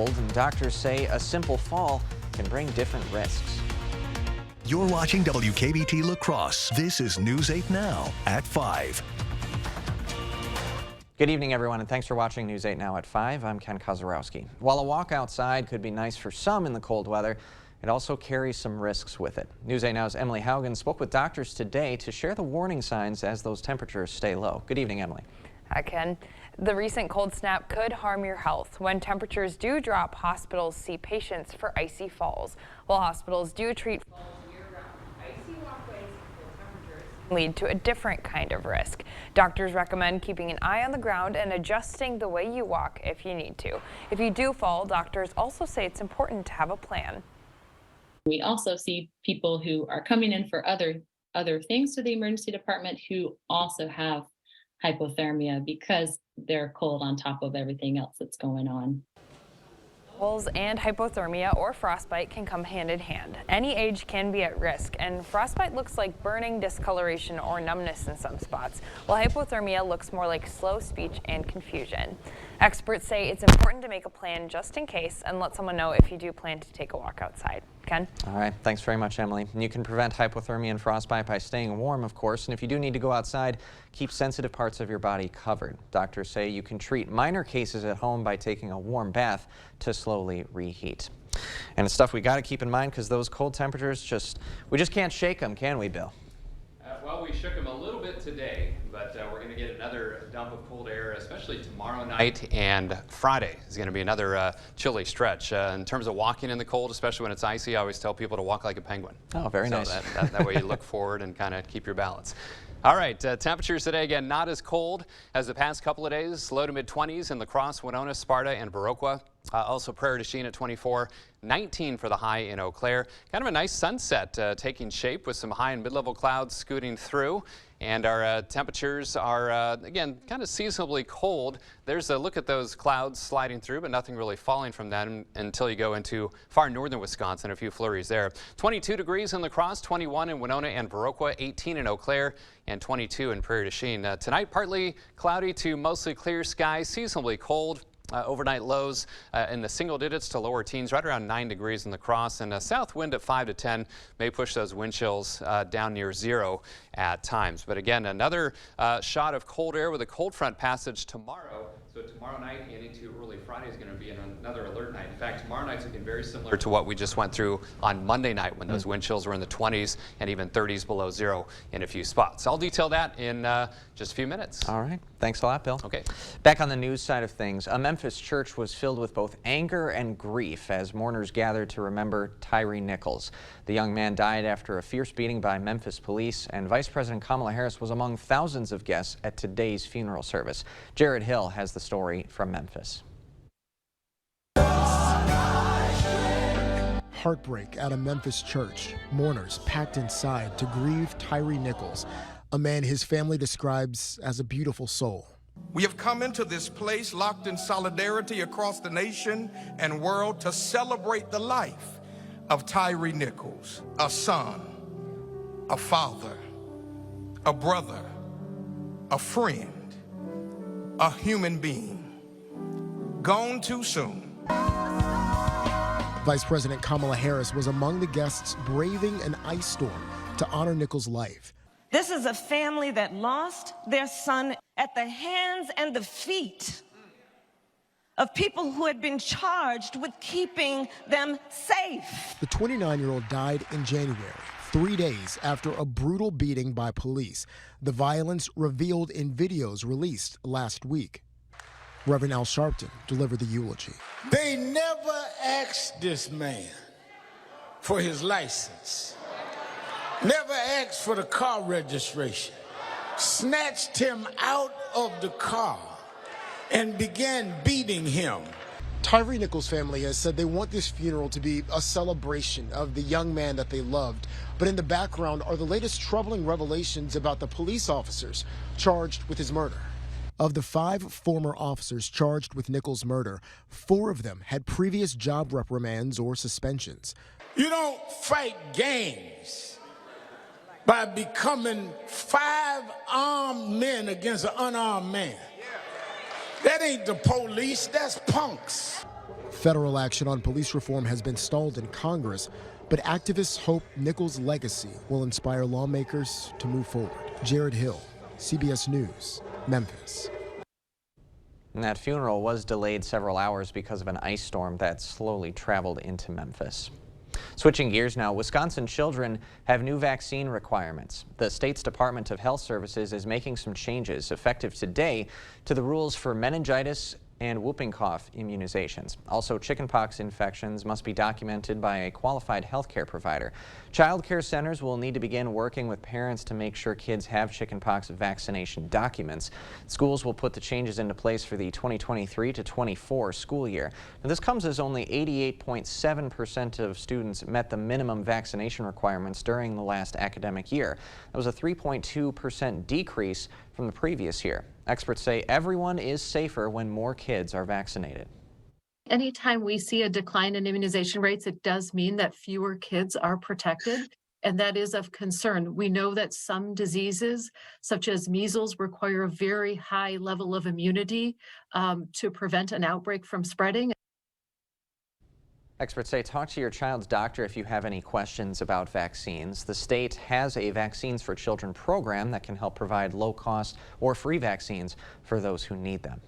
cold, and doctors say a simple fall can bring different risks. You're watching WKBT La Crosse. This is News 8 Now at 5. Good evening, everyone, and thanks for watching News 8 Now at 5. I'm Ken Kozarowski. While a walk outside could be nice for some in the cold weather, it also carries some risks with it. News 8 Now's Emily Haugen spoke with doctors today to share the warning signs as those temperatures stay low. Good evening, Emily. Hi, Ken. The recent cold snap could harm your health. When temperatures do drop, hospitals see patients for icy falls. While hospitals do treat falls year-round, icy walkways and cold temperatures lead to a different kind of risk. Doctors recommend keeping an eye on the ground and adjusting the way you walk if you need to. If you do fall, doctors also say it's important to have a plan. We also see people who are coming in for other things to the emergency department who also have hypothermia because they're cold on top of everything else that's going on. Falls and hypothermia or frostbite can come hand in hand. Any age can be at risk, and frostbite looks like burning, discoloration, or numbness in some spots, while hypothermia looks more like slow speech and confusion. Experts say it's important to make a plan just in case and let someone know if you do plan to take a walk outside. Ken? All right, thanks very much, Emily. And you can prevent hypothermia and frostbite by staying warm, of course, and if you do need to go outside, keep sensitive parts of your body covered. Doctors say you can treat minor cases at home by taking a warm bath to slowly reheat. And it's stuff we got to keep in mind because those cold temperatures we just can't shake them, can we, Bill? Well, we shook them a little bit today, but we're going to get another dump of cold air, especially tomorrow night, and Friday is going to be another chilly stretch. In terms of walking in the cold, especially when it's icy, I always tell people to walk like a penguin. Oh, very nice. That way you look forward and kind of keep your balance. All right, temperatures today, again, not as cold as the past couple of days. Low to mid-20s in La Crosse, Winona, Sparta, and Viroqua. Also Prairie du Chien at 24, 19 for the high in Eau Claire. Kind of a nice sunset taking shape with some high and mid-level clouds scooting through. And our temperatures are, again, kind of seasonably cold. There's a look at those clouds sliding through, but nothing really falling from them until you go into far northern Wisconsin, a few flurries there. 22 degrees in La Crosse, 21 in Winona and Viroqua, 18 in Eau Claire, and 22 in Prairie du Chien. Tonight, partly cloudy to mostly clear skies, seasonably cold. Overnight lows in the single digits to lower teens, right around 9 degrees in La Crosse, and a south wind at 5 to 10 may push those wind chills down near 0 at times. But again, another shot of cold air with a cold front passage tomorrow. So tomorrow night and into early Friday is going to be another alert night. In fact, tomorrow night's looking very similar to what we just went through on Monday night when those wind chills were in the 20s and even 30s below 0 in a few spots. I'll detail that in just a few minutes. All right. Thanks a lot, Bill. Okay. Back on the news side of things, a Memphis church was filled with both anger and grief as mourners gathered to remember Tyre Nichols. The young man died after a fierce beating by Memphis police, and Vice President Kamala Harris was among thousands of guests at today's funeral service. Jared Hill has the story from Memphis. Heartbreak at a Memphis church. Mourners packed inside to grieve Tyre Nichols, a man his family describes as a beautiful soul. We have come into this place locked in solidarity across the nation and world to celebrate the life of Tyre Nichols, a son, a father, a brother, a friend, a human being, gone too soon. Vice President Kamala Harris was among the guests braving an ice storm to honor Nichols' life. This is a family that lost their son at the hands and the feet of people who had been charged with keeping them safe. The 29-year-old died in January, 3 days after a brutal beating by police. The violence revealed in videos released last week. Reverend Al Sharpton delivered the eulogy. They never asked this man for his license, never asked for the car registration, snatched him out of the car and began beating him. Tyre Nichols' family has said they want this funeral to be a celebration of the young man that they loved. But in the background are the latest troubling revelations about the police officers charged with his murder. Of the 5 former officers charged with Nichols' murder, 4 of them had previous job reprimands or suspensions. You don't fight gangs by becoming 5 armed men against an unarmed man. That ain't the police, that's punks. Federal action on police reform has been stalled in Congress, but activists hope Nichols' legacy will inspire lawmakers to move forward. Jared Hill, CBS News, Memphis. And that funeral was delayed several hours because of an ice storm that slowly traveled into Memphis. Switching gears now, Wisconsin children have new vaccine requirements. The state's Department of Health Services is making some changes effective today to the rules for meningitis and whooping cough immunizations. Also, chickenpox infections must be documented by a qualified healthcare provider. Child care centers will need to begin working with parents to make sure kids have chickenpox vaccination documents. Schools will put the changes into place for the 2023 to 24 school year. Now, this comes as only 88.7% of students met the minimum vaccination requirements during the last academic year. That was a 3.2% decrease from the previous year. Experts say everyone is safer when more kids are vaccinated. Anytime we see a decline in immunization rates, it does mean that fewer kids are protected, and that is of concern. We know that some diseases, such as measles, require a very high level of immunity to prevent an outbreak from spreading. Experts say talk to your child's doctor if you have any questions about vaccines. The state has a Vaccines for Children program that can help provide low-cost or free vaccines for those who need them.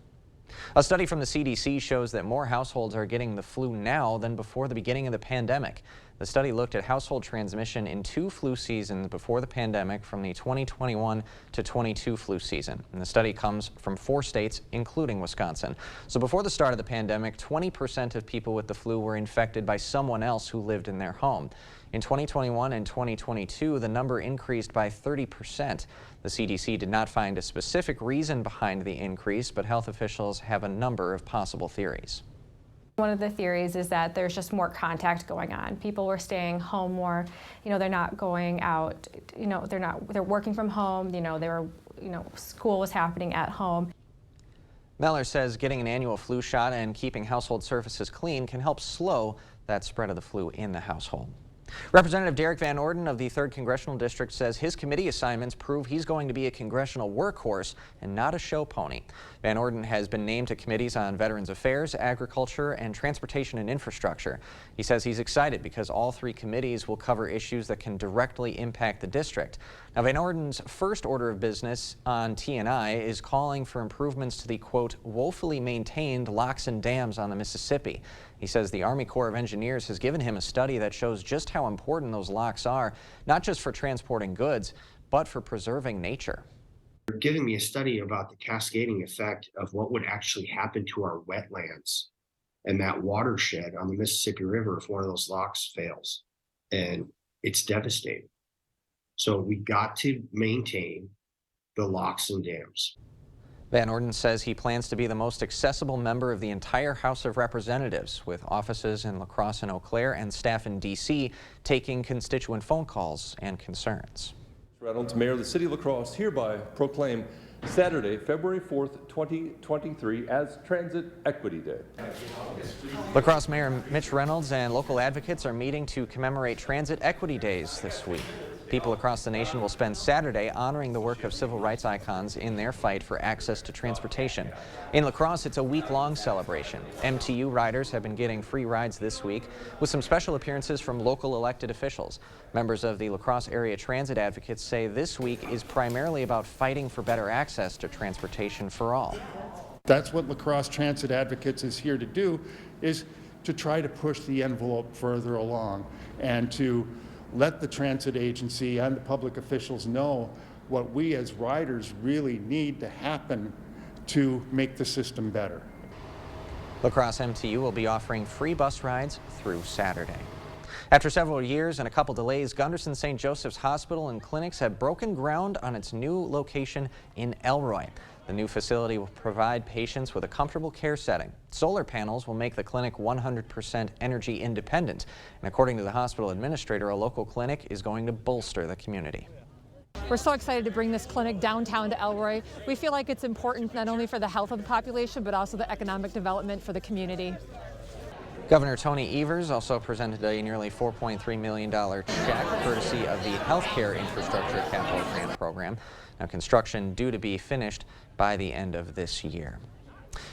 A study from the CDC shows that more households are getting the flu now than before the beginning of the pandemic. The study looked at household transmission in 2 flu seasons before the pandemic from the 2021 to 22 flu season. And the study comes from 4 states, including Wisconsin. So before the start of the pandemic, 20% of people with the flu were infected by someone else who lived in their home. In 2021 and 2022, the number increased by 30%. The CDC did not find a specific reason behind the increase, but health officials have a number of possible theories. One of the theories is that there's just more contact going on. People were staying home more. They're not going out. They're working from home. School was happening at home. Meller says getting an annual flu shot and keeping household surfaces clean can help slow that spread of the flu in the household. Representative Derek Van Orden of the 3rd Congressional District says his committee assignments prove he's going to be a congressional workhorse and not a show pony. Van Orden has been named to committees on Veterans Affairs, Agriculture, and Transportation and Infrastructure. He says he's excited because all 3 committees will cover issues that can directly impact the district. Now, Van Orden's first order of business on T&I is calling for improvements to the, quote, woefully maintained locks and dams on the Mississippi. He says the Army Corps of Engineers has given him a study that shows just how important those locks are, not just for transporting goods, but for preserving nature. They're giving me a study about the cascading effect of what would actually happen to our wetlands and that watershed on the Mississippi River if one of those locks fails. And it's devastating. So we got to maintain the locks and dams. Van Orden says he plans to be the most accessible member of the entire House of Representatives, with offices in La Crosse and Eau Claire and staff in D.C. taking constituent phone calls and concerns. Reynolds, Mayor of the City of La Crosse, hereby proclaim Saturday, February 4th, 2023 as Transit Equity Day. La Crosse Mayor Mitch Reynolds and local advocates are meeting to commemorate Transit Equity Days this week. People across the nation will spend Saturday honoring the work of civil rights icons in their fight for access to transportation. In La Crosse, it's a week-long celebration. MTU riders have been getting free rides this week with some special appearances from local elected officials. Members of the La Crosse area transit advocates say this week is primarily about fighting for better access to transportation for all. That's what La Crosse Transit Advocates is here to do, is to try to push the envelope further along and to let the transit agency and the public officials know what we as riders really need to happen to make the system better. La Crosse MTU will be offering free bus rides through Saturday. After several years and a couple delays, Gunderson St. Joseph's Hospital and Clinics have broken ground on its new location in Elroy. The new facility will provide patients with a comfortable care setting. Solar panels will make the clinic 100% energy independent. And according to the hospital administrator, a local clinic is going to bolster the community. We're so excited to bring this clinic downtown to Elroy. We feel like it's important not only for the health of the population, but also the economic development for the community. Governor Tony Evers also presented a nearly $4.3 million check courtesy of the Healthcare Infrastructure Capital Grant Program. Now, construction due to be finished by the end of this year.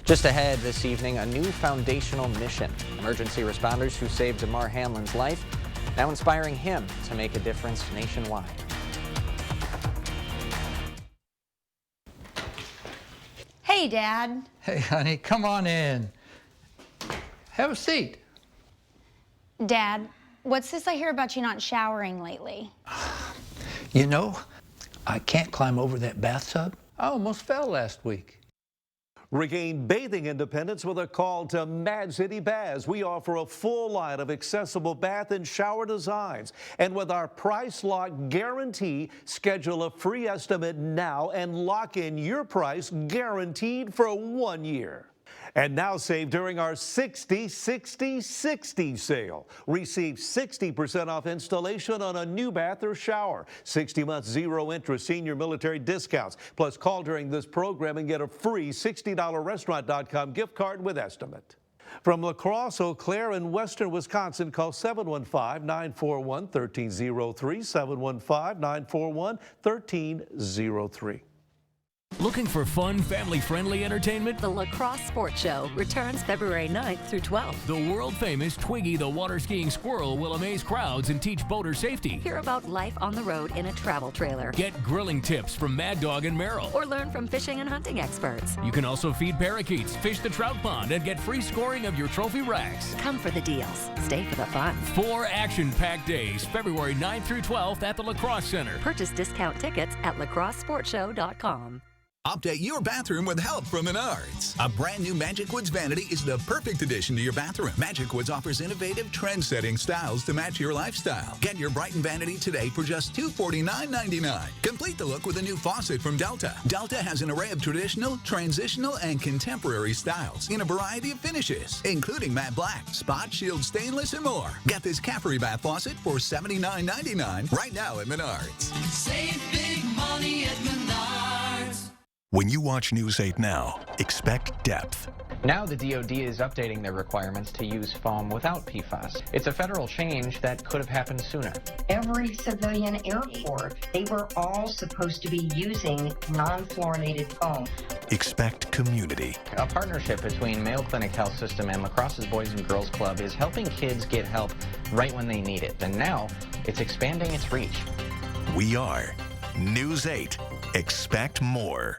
Just ahead this evening, a new foundational mission. Emergency responders who saved Damar Hamlin's life, now inspiring him to make a difference nationwide. Hey, Dad. Hey, honey, come on in. Have a seat. Dad, what's this I hear about you not showering lately? You know, I can't climb over that bathtub. I almost fell last week. Regain bathing independence with a call to Mad City Baths. We offer a full line of accessible bath and shower designs. And with our price lock guarantee, schedule a free estimate now and lock in your price guaranteed for 1 year. And now save during our 60-60-60 sale. Receive 60% off installation on a new bath or shower. 60 months zero interest senior military discounts. Plus call during this program and get a free $60 restaurant.com gift card with estimate. From La Crosse, Eau Claire, and western Wisconsin, call 715-941-1303, 715-941-1303. Looking for fun, family-friendly entertainment? The La Crosse Sports Show returns February 9th through 12th. The world-famous Twiggy the water skiing squirrel will amaze crowds and teach boater safety. Hear about life on the road in a travel trailer. Get grilling tips from Mad Dog and Merrill. Or learn from fishing and hunting experts. You can also feed parakeets, fish the trout pond, and get free scoring of your trophy racks. Come for the deals. Stay for the fun. 4 action-packed days, February 9th through 12th at the La Crosse Center. Purchase discount tickets at lacrossesportshow.com. Update your bathroom with help from Menards. A brand new Magic Woods vanity is the perfect addition to your bathroom. Magic Woods offers innovative, trend-setting styles to match your lifestyle. Get your Brighton vanity today for just $249.99. Complete the look with a new faucet from Delta. Delta has an array of traditional, transitional, and contemporary styles in a variety of finishes, including matte black, spot shield stainless, and more. Get this Caffrey bath faucet for $79.99 right now at Menards. Save big money at Menards. When you watch News 8 Now, expect depth. Now the DoD is updating their requirements to use foam without PFAS. It's a federal change that could have happened sooner. Every civilian airport, they were all supposed to be using non-fluorinated foam. Expect community. A partnership between Mayo Clinic Health System and La Crosse's Boys and Girls Club is helping kids get help right when they need it. And now it's expanding its reach. We are News 8. Expect more.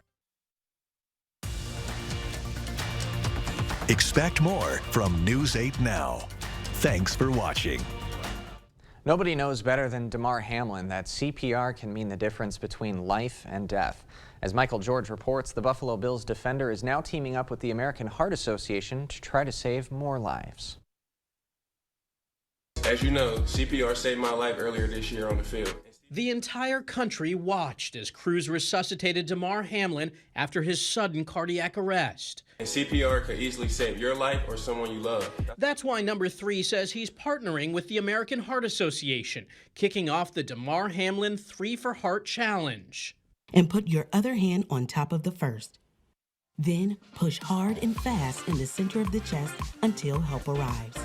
Expect more from News 8 Now. Thanks for watching. Nobody knows better than Damar Hamlin that CPR can mean the difference between life and death. As Michael George reports, the Buffalo Bills defender is now teaming up with the American Heart Association to try to save more lives. As you know, CPR saved my life earlier this year on the field. The entire country watched as crews resuscitated Damar Hamlin after his sudden cardiac arrest. And CPR could easily save your life or someone you love. That's why Number 3 says he's partnering with the American Heart Association, kicking off the Damar Hamlin 3 for Heart Challenge. And put your other hand on top of the first. Then push hard and fast in the center of the chest until help arrives.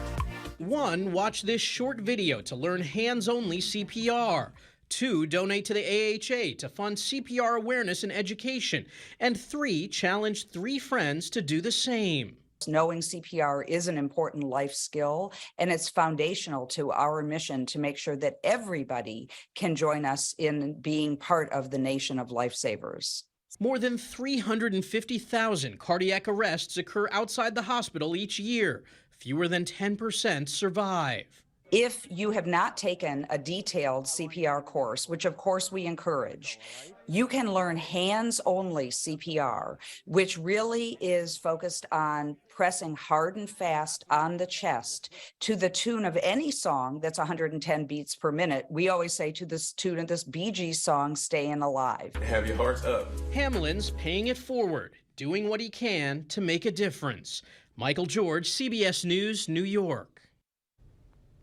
1, watch this short video to learn hands-only CPR. 2, donate to the AHA to fund CPR awareness and education. And 3, challenge 3 friends to do the same. Knowing CPR is an important life skill, and it's foundational to our mission to make sure that everybody can join us in being part of the nation of lifesavers. More than 350,000 cardiac arrests occur outside the hospital each year. Fewer than 10% survive. If you have not taken a detailed CPR course, which of course we encourage, you can learn hands-only CPR, which really is focused on pressing hard and fast on the chest to the tune of any song that's 110 beats per minute. We always say to this tune of this Bee Gees song, Staying Alive. Have your hearts up. Hamlin's paying it forward, doing what he can to make a difference. Michael George, CBS News, New York.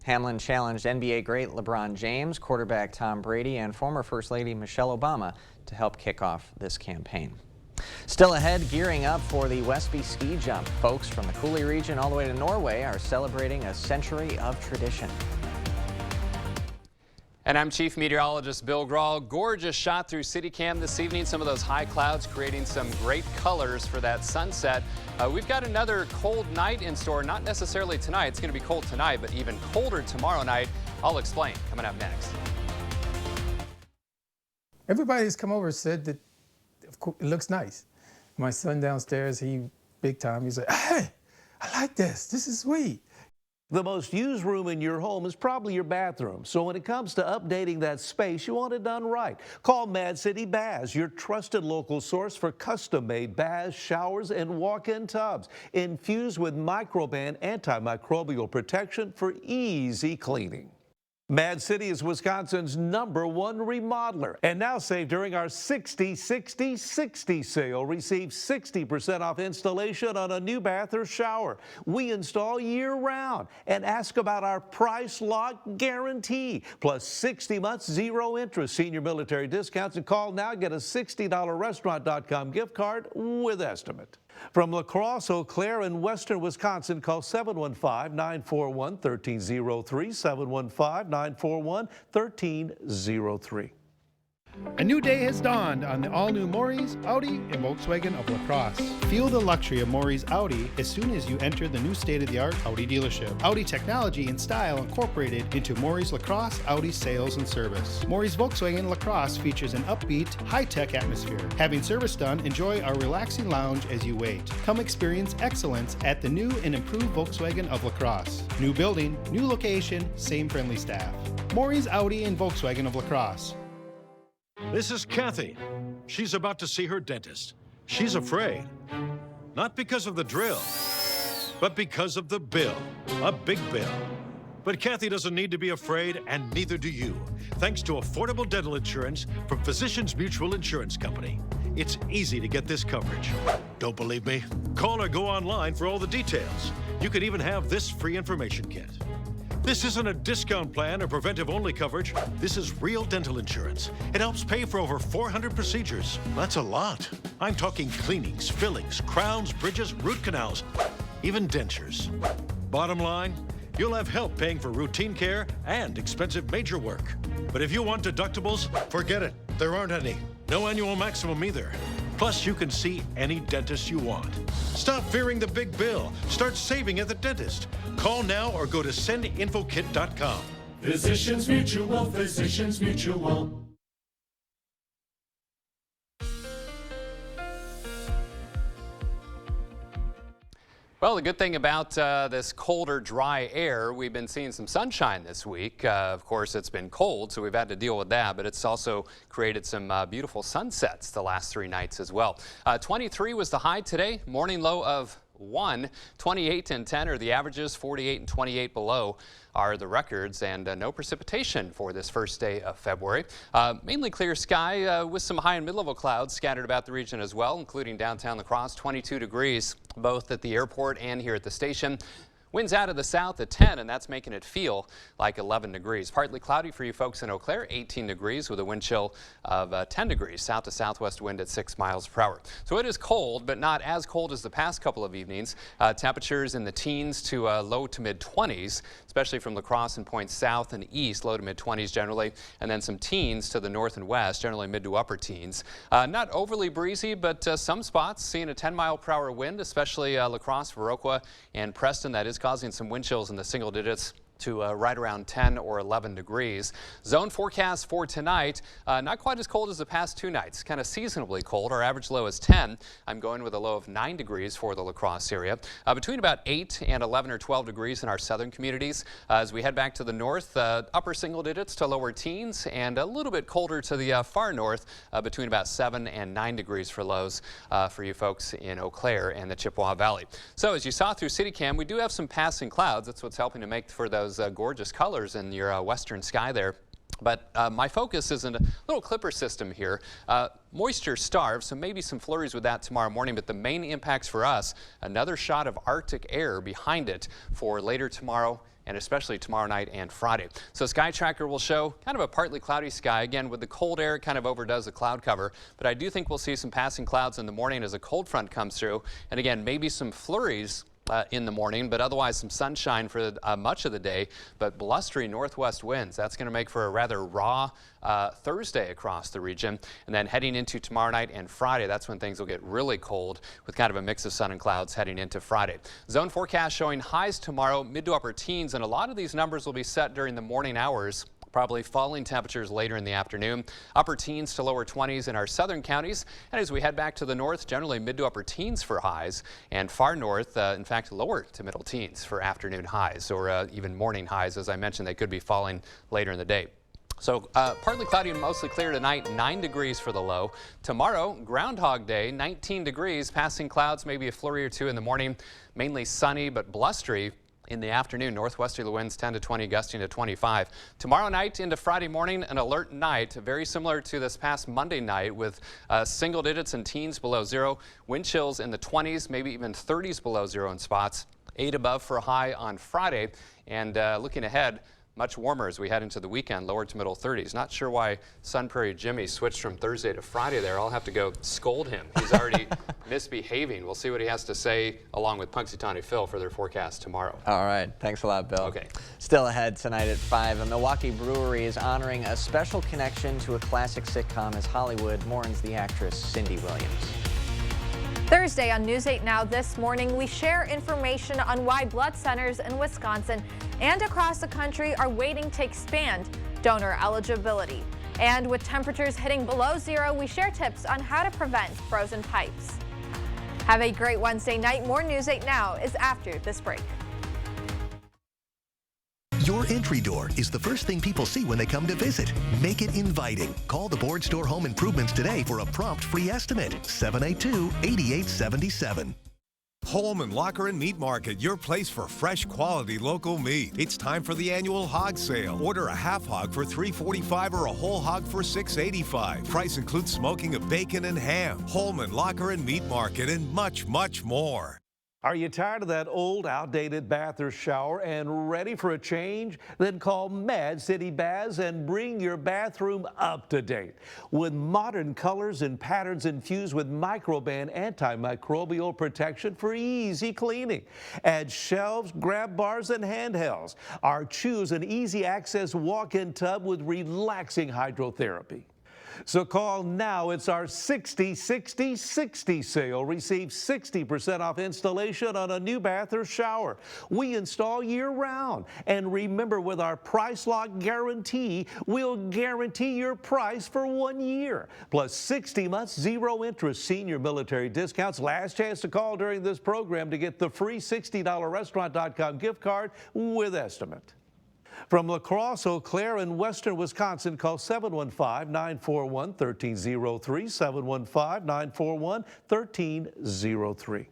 Hamlin challenged NBA great LeBron James, quarterback Tom Brady, and former First Lady Michelle Obama to help kick off this campaign. Still ahead, gearing up for the Westby ski jump. Folks from the Cooley region all the way to Norway are celebrating a century of tradition. And I'm Chief Meteorologist Bill Grahl. Gorgeous shot through CityCam this evening. Some of those high clouds creating some great colors for that sunset. We've got another cold night in store. Not necessarily tonight. It's going to be cold tonight, but even colder tomorrow night. I'll explain coming up next. Everybody that's come over said that it looks nice. My son downstairs, he big time. He's like, "Hey, I like this. This is sweet." The most used room in your home is probably your bathroom. So when it comes to updating that space, you want it done right. Call Mad City Baths, your trusted local source for custom-made baths, showers, and walk-in tubs, infused with Microban antimicrobial protection for easy cleaning. Mad City is Wisconsin's #1 remodeler. And now save during our 60-60-60 sale. Receive 60% off installation on a new bath or shower. We install year-round. And ask about our price lock guarantee. Plus 60 months, 0 interest, senior military discounts. And call now, get a $60 restaurant.com gift card with estimate. From La Crosse, Eau Claire, and western Wisconsin, call 715-941-1303, 715-941-1303. A new day has dawned on the all-new Maury's, Audi, and Volkswagen of La Crosse. Feel the luxury of Maury's Audi as soon as you enter the new state-of-the-art Audi dealership. Audi technology and style incorporated into Maury's La Crosse Audi sales and service. Maury's Volkswagen La Crosse features an upbeat, high-tech atmosphere. Having service done, enjoy our relaxing lounge as you wait. Come experience excellence at the new and improved Volkswagen of La Crosse. New building, new location, same friendly staff. Maury's Audi and Volkswagen of La Crosse. This is Kathy. She's about to see her dentist. She's afraid. Not because of the drill, but because of the bill. A big bill. But Kathy doesn't need to be afraid, and neither do you. Thanks to affordable dental insurance from Physicians Mutual Insurance Company. It's easy to get this coverage. Don't believe me? Call or go online for all the details. You can even have this free information kit. This isn't a discount plan or preventive-only coverage. This is real dental insurance. It helps pay for over 400 procedures. That's a lot. I'm talking cleanings, fillings, crowns, bridges, root canals, even dentures. Bottom line, you'll have help paying for routine care and expensive major work. But if you want deductibles, forget it. There aren't any. No annual maximum either. Plus, you can see any dentist you want. Stop fearing the big bill. Start saving at the dentist. Call now or go to sendinfokit.com. Physicians Mutual, Physicians Mutual. Well, the good thing about this colder, dry air, we've been seeing some sunshine this week. Of course, it's been cold, so we've had to deal with that, but it's also created some beautiful sunsets the last 3 nights as well. 23 was the high today, morning low of 1. 28 and 10 are the averages, 48 and 28 below are the records, and no precipitation for this first day of February. Mainly clear sky with some high and mid-level clouds scattered about the region as well, including downtown La Crosse, 22 degrees both at the airport and here at the station. Winds out of the south at 10, and that's making it feel like 11 degrees. Partly cloudy for you folks in Eau Claire, 18 degrees with a wind chill of 10 degrees. South to southwest wind at 6 miles per hour. So it is cold, but not as cold as the past couple of evenings. Temperatures in the teens to low to mid 20s, especially from La Crosse and points south and east, low to mid 20s generally, and then some teens to the north and west, generally mid to upper teens. Not overly breezy, but some spots seeing a 10 mile per hour wind, especially La Crosse, Viroqua, and Preston. That is causing some wind chills in the single digits to right around 10 or 11 degrees. Zone forecast for tonight, not quite as cold as the past 2 nights, kind of seasonably cold. Our average low is 10. I'm going with a low of 9 degrees for the La Crosse area. Between about 8 and 11 or 12 degrees in our southern communities. As we head back to the north, upper single digits to lower teens, and a little bit colder to the far north, between about 7 and 9 degrees for lows for you folks in Eau Claire and the Chippewa Valley. So as you saw through CityCam, we do have some passing clouds. That's what's helping to make for those gorgeous colors in your western sky there. But my focus is in a little clipper system here. Moisture starved, so maybe some flurries with that tomorrow morning, but the main impacts for us, another shot of Arctic air behind it for later tomorrow and especially tomorrow night and Friday. So Sky Tracker will show kind of a partly cloudy sky. Again, with the cold air, it kind of overdoes the cloud cover, but I do think we'll see some passing clouds in the morning as a cold front comes through. And again, maybe some flurries in the morning, but otherwise some sunshine for much of the day, but blustery northwest winds. That's going to make for a rather raw Thursday across the region. And then heading into tomorrow night and Friday, that's when things will get really cold with kind of a mix of sun and clouds heading into Friday. Zone forecast showing highs tomorrow, mid to upper teens, and a lot of these numbers will be set during the morning hours. Probably falling temperatures later in the afternoon, upper teens to lower 20s in our southern counties. And as we head back to the north, generally mid to upper teens for highs, and far north, in fact, lower to middle teens for afternoon highs, or even morning highs. As I mentioned, they could be falling later in the day. So partly cloudy and mostly clear tonight, 9 degrees for the low. Tomorrow, Groundhog Day, 19 degrees, passing clouds, maybe a flurry or two in the morning, mainly sunny but blustery. In the afternoon, northwesterly winds 10 to 20, gusting to 25. Tomorrow night into Friday morning, an alert night, very similar to this past Monday night with single digits and teens below zero. Wind chills in the 20s, maybe even 30s below zero in spots. 8 above for a high on Friday. And looking ahead, much warmer as we head into the weekend, lower to middle 30s. Not sure why Sun Prairie Jimmy switched from Thursday to Friday there. I'll have to go scold him. He's already misbehaving. We'll see what he has to say along with Punxsutawney Phil for their forecast tomorrow. All right. Thanks a lot, Bill. Okay. Still ahead tonight at 5, a Milwaukee brewery is honoring a special connection to a classic sitcom as Hollywood mourns the actress Cindy Williams. Thursday on News 8 Now this morning, we share information on why blood centers in Wisconsin and across the country are waiting to expand donor eligibility. And with temperatures hitting below zero, we share tips on how to prevent frozen pipes. Have a great Wednesday night. More News 8 Now is after this break. Your entry door is the first thing people see when they come to visit. Make it inviting. Call the Board Store Home Improvements today for a prompt free estimate. 782-8877. Holman Locker and Meat Market, your place for fresh quality local meat. It's time for the annual hog sale. Order a half hog for $3.45 or a whole hog for $6.85. Price includes smoking of bacon and ham. Holman Locker and Meat Market and much, much more. Are you tired of that old, outdated bath or shower and ready for a change? Then call Mad City Baths and bring your bathroom up to date. With modern colors and patterns infused with Microban antimicrobial protection for easy cleaning. Add shelves, grab bars, and handhelds. Or choose an easy access walk-in tub with relaxing hydrotherapy. So call now. It's our 60-60-60 sale. Receive 60% off installation on a new bath or shower. We install year-round. And remember, with our price lock guarantee, we'll guarantee your price for 1 year. Plus 60 months, zero interest senior military discounts. Last chance to call during this program to get the free $60 Restaurant.com gift card with estimate. From La Crosse, Eau Claire, and western Wisconsin, call 715-941-1303, 715-941-1303.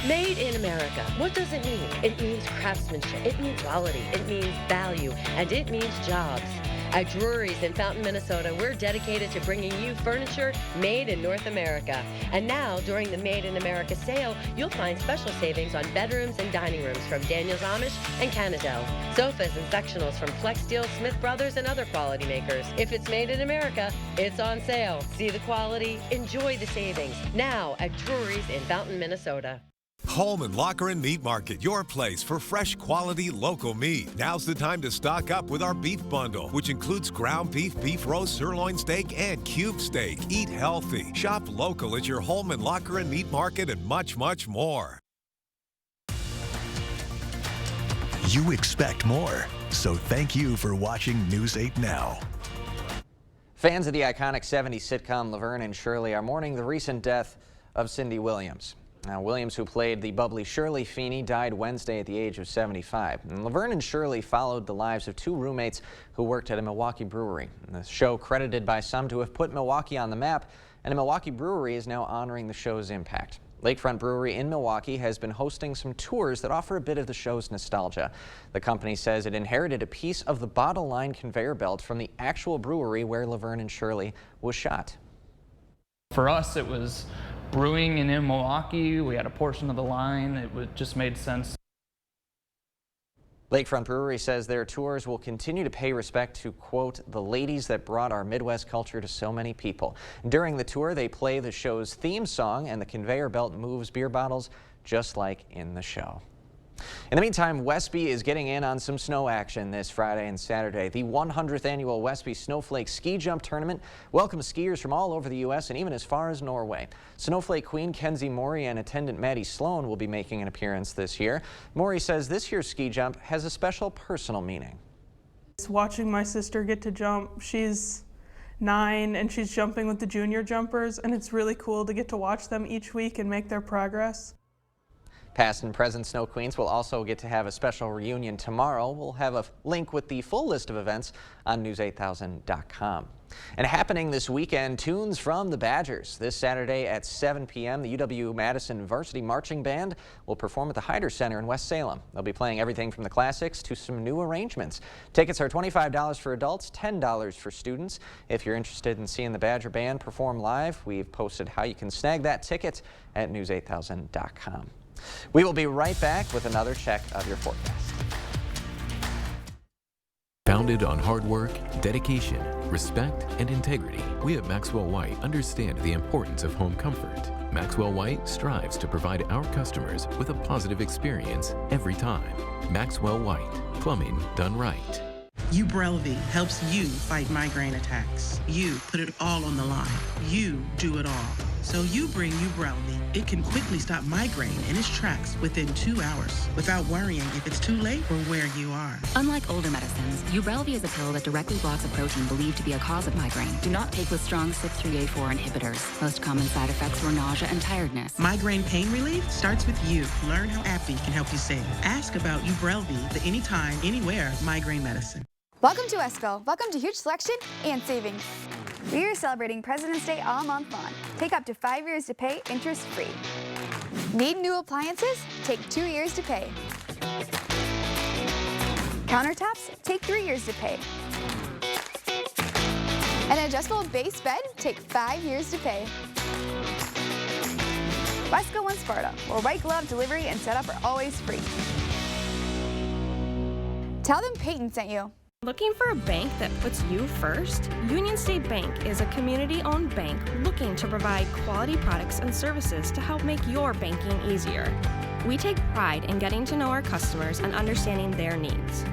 Made in America. What does it mean? It means craftsmanship. It means quality. It means value. And it means jobs. At Drury's in Fountain, Minnesota, we're dedicated to bringing you furniture made in North America. And now, during the Made in America sale, you'll find special savings on bedrooms and dining rooms from Daniels Amish and Canadell. Sofas and sectionals from Flex Steel, Smith Brothers, and other quality makers. If it's made in America, it's on sale. See the quality, enjoy the savings. Now at Drury's in Fountain, Minnesota. Holman Locker and Meat Market, your place for fresh quality local meat. Now's the time to stock up with our beef bundle, which includes ground beef, beef roast, sirloin steak, and cube steak. Eat healthy. Shop local at your Holman Locker and Meat Market and much, much more. You expect more, so thank you for watching News 8 Now. Fans of the iconic 70s sitcom Laverne and Shirley are mourning the recent death of Cindy Williams. Now, Williams, who played the bubbly Shirley Feeney, died Wednesday at the age of 75. And Laverne and Shirley followed the lives of two roommates who worked at a Milwaukee brewery. And the show, credited by some to have put Milwaukee on the map, and a Milwaukee brewery is now honoring the show's impact. Lakefront Brewery in Milwaukee has been hosting some tours that offer a bit of the show's nostalgia. The company says it inherited a piece of the bottle line conveyor belt from the actual brewery where Laverne and Shirley was shot. For us, it was brewing in Milwaukee. We had a portion of the line. It just made sense. Lakefront Brewery says their tours will continue to pay respect to, quote, the ladies that brought our Midwest culture to so many people. During the tour, they play the show's theme song, and the conveyor belt moves beer bottles just like in the show. In the meantime, Westby is getting in on some snow action this Friday and Saturday. The 100th annual Westby Snowflake Ski Jump Tournament welcomes skiers from all over the U.S. and even as far as Norway. Snowflake Queen Kenzie Morey and attendant Maddie Sloan will be making an appearance this year. Morey says this year's ski jump has a special personal meaning. Watching my sister get to jump, she's 9 and she's jumping with the junior jumpers, and it's really cool to get to watch them each week and make their progress. Past and present Snow Queens will also get to have a special reunion tomorrow. We'll have a link with the full list of events on news8000.com. And happening this weekend, tunes from the Badgers. This Saturday at 7 p.m., the UW-Madison Varsity Marching Band will perform at the Hyder Center in West Salem. They'll be playing everything from the classics to some new arrangements. Tickets are $25 for adults, $10 for students. If you're interested in seeing the Badger Band perform live, we've posted how you can snag that ticket at news8000.com. We will be right back with another check of your forecast. Founded on hard work, dedication, respect, and integrity, we at Maxwell White understand the importance of home comfort. Maxwell White strives to provide our customers with a positive experience every time. Maxwell White, plumbing done right. Ubrelvy helps you fight migraine attacks. You put it all on the line. You do it all. So you bring Ubrelvy. It can quickly stop migraine in its tracks within 2 hours without worrying if it's too late or where you are. Unlike older medicines, Ubrelvy is a pill that directly blocks a protein believed to be a cause of migraine. Do not take with strong CYP3A4 inhibitors. Most common side effects were nausea and tiredness. Migraine pain relief starts with you. Learn how AbbVie can help you save. Ask about Ubrelvy, the anytime, anywhere migraine medicine. Welcome to Westville. Welcome to huge selection and savings. We are celebrating President's Day all month long. Take up to 5 years to pay interest-free. Need new appliances? Take 2 years to pay. Countertops? Take 3 years to pay. An adjustable base bed? Take 5 years to pay. Wesco One Sparta, where white glove delivery and setup are always free. Tell them Peyton sent you. Looking for a bank that puts you first? Union State Bank is a community-owned bank looking to provide quality products and services to help make your banking easier. We take pride in getting to know our customers and understanding their needs.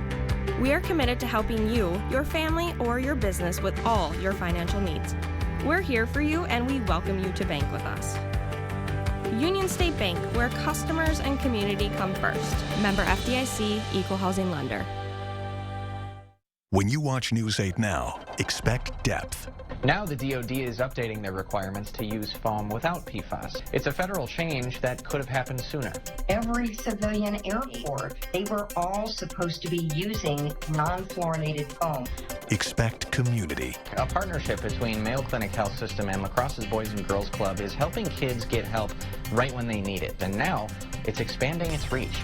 We are committed to helping you, your family, or your business with all your financial needs. We're here for you and we welcome you to bank with us. Union State Bank, where customers and community come first. Member FDIC, Equal Housing Lender. When you watch News 8 Now, expect depth. Now the DoD is updating their requirements to use foam without PFAS. It's a federal change that could have happened sooner. Every civilian airport, they were all supposed to be using non-fluorinated foam. Expect community. A partnership between Mayo Clinic Health System and La Crosse's Boys and Girls Club is helping kids get help right when they need it. And now it's expanding its reach.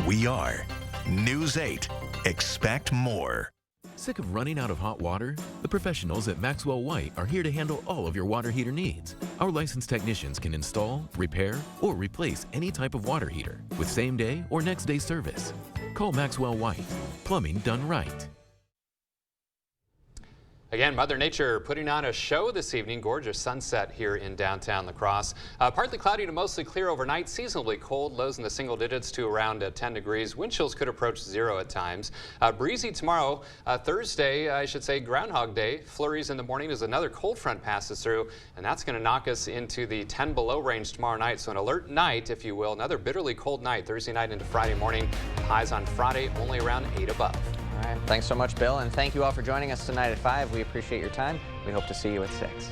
We are News 8. Expect more. Sick of running out of hot water? The professionals at Maxwell White are here to handle all of your water heater needs. Our licensed technicians can install, repair, or replace any type of water heater with same-day or next-day service. Call Maxwell White. Plumbing done right. Again, Mother Nature putting on a show this evening. Gorgeous sunset here in downtown La Crosse. Partly cloudy to mostly clear overnight. Seasonably cold. Lows in the single digits to around 10 degrees. Wind chills could approach 0 at times. Breezy tomorrow. Thursday, I should say Groundhog Day. Flurries in the morning as another cold front passes through. And that's going to knock us into the 10 below range tomorrow night. So an alert night, if you will. Another bitterly cold night Thursday night into Friday morning. Highs on Friday only around 8 above. All right. Thanks so much, Bill, and thank you all for joining us tonight at 5. We appreciate your time. We hope to see you at 6.